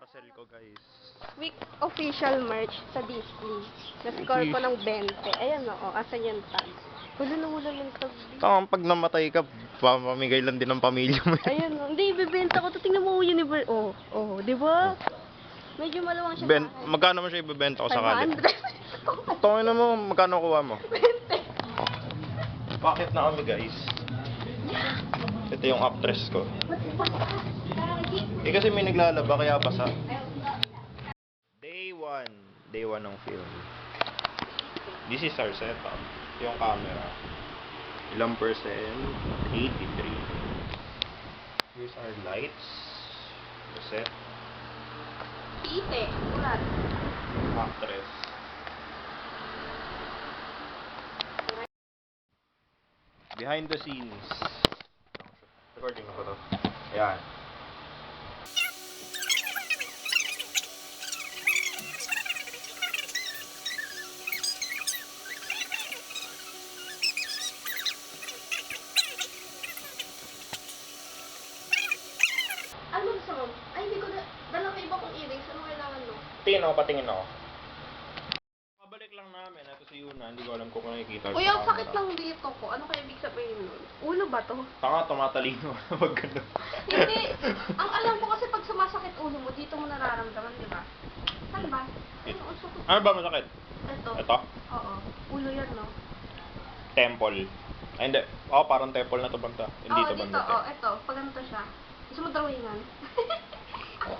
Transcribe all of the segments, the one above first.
parcel ko, guys. Week official merch sa Disney. Na-score ko ng 20. Ayan o, asan yung tag? Wala na wala ng tag. Tama, pag namatay ka, pamamigay lang din ng pamilya mo. Ayan o, hindi, ibibenta ko to. Tingnan mo, universe. Oh, di ba? Medyo malawang siya sa akin. Magkano mo siya ibibenta ko sakali? 500. Tongin na mo, magkano kuha mo? 20. Bakit na kami, guys? Ito yung actress ko. Kasi may naglalaba, kaya basa. Day 1. Day 1 ng film. This is our setup. Yung camera. Ilang percent? 83. Here's our lights. The set. Ite, ulat. Actress. Behind the scenes. Recording na ko to. Ayan. Ano gusto mo? Ay, hindi ko na, dala ko iba kong earrings. Ano kailangan mo? Tingin ako, patingin ako. Pabalik lang namin. Ito si Yuna. Hindi ko alam kung nakikita. Kuya, ang sakit lang dito ko. Ano kaya ibig sabihin nun? Ulo ba to? Tanga, tumatalino. Wag ganun. Hindi. Ang alam ko kasi pag sumasakit ulo mo, dito mo nararamdaman, di ba? Saan ba? Ano, ang sakit. Ano ba masakit? Ito. Ito? Oo. Ulo yan, no? Temple. Ay, hindi. Oh, parang temple na to banda. Hindi to dito. banda. Ito. Pag ganito siya. Gusto mo drawingan?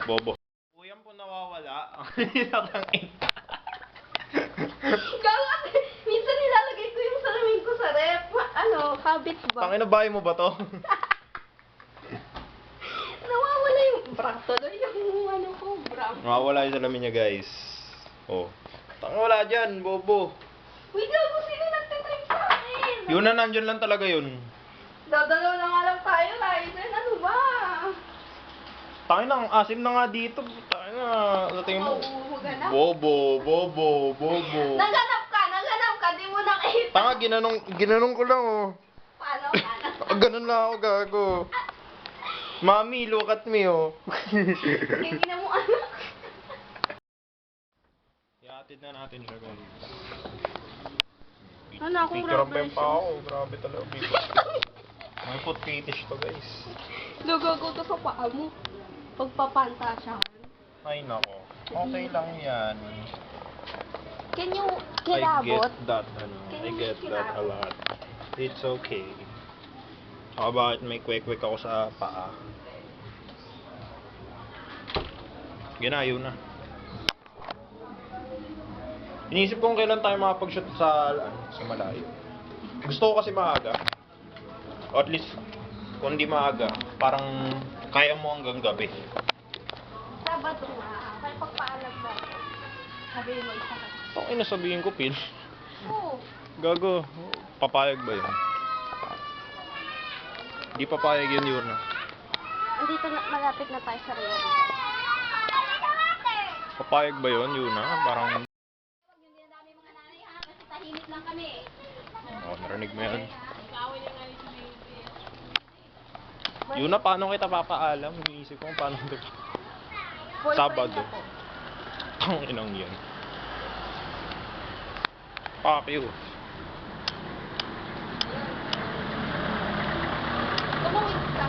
Bobo. Uyang po nawawala. Ang hirap ng ink. Gawa, minsan nilalagay ko yung salamin ko sa rep. Ano, habit ba? Tangina, bahay mo ba to? Nawawala yung tuloy yung ano ko, Nawawala yung salamin niya, guys. Oh. Tanga, wala dyan, bobo. Uy, gago, sino nagtitrip sa akin? Yun na, nandyan lang talaga yun. Dadalaw na nga lang tayo, Ryzen. Ano ba? Tangina, ang asim na nga dito. Tangina, sa tingin mo. Ganap. Bobo. Naghanap ka, di mo nakita. Tanga, ginanong ko lang, oh. Paano? Ganun lang ako, gago. Mami, look at me, oh. Gagina mo anak. Iatid na natin siya, guys. Ano, akong Picture rubber pa ako. Grabe talaga. May foot fetish to, guys. Lugaw ko to sa paa mo. Pagpapantasyahan. Ay, nako. Okay lang yan. Can you I kilabot? get that, Can I you get make that a kilabot? lot. It's okay. Saka bakit may kwek-kwek ako sa paa? Ginayo na. Iniisip kong kailan tayo makapag-shoot sa malayo. Gusto ko kasi maaga. O at least, kung di maaga, parang kaya mo hanggang gabi. Sabado nga. Kaya pagpaalag ba? Sabihin mo isa ka. Okay na sabihin ko, Pil. Oo. Gago, papayag ba yun? Di papayag yun, Yuna. Andito na, malapit na tayo sa Rio. Papayag ba yun, Yuna? Parang... Yung dinadami mga nanay ha, kasi tahimik lang kami. Oh, narinig mo yan. Yuna, paano kita papaalam? Iniisip ko kung paano ito. Sabado. Ang inang yan. Fuck you. Tumawid ka.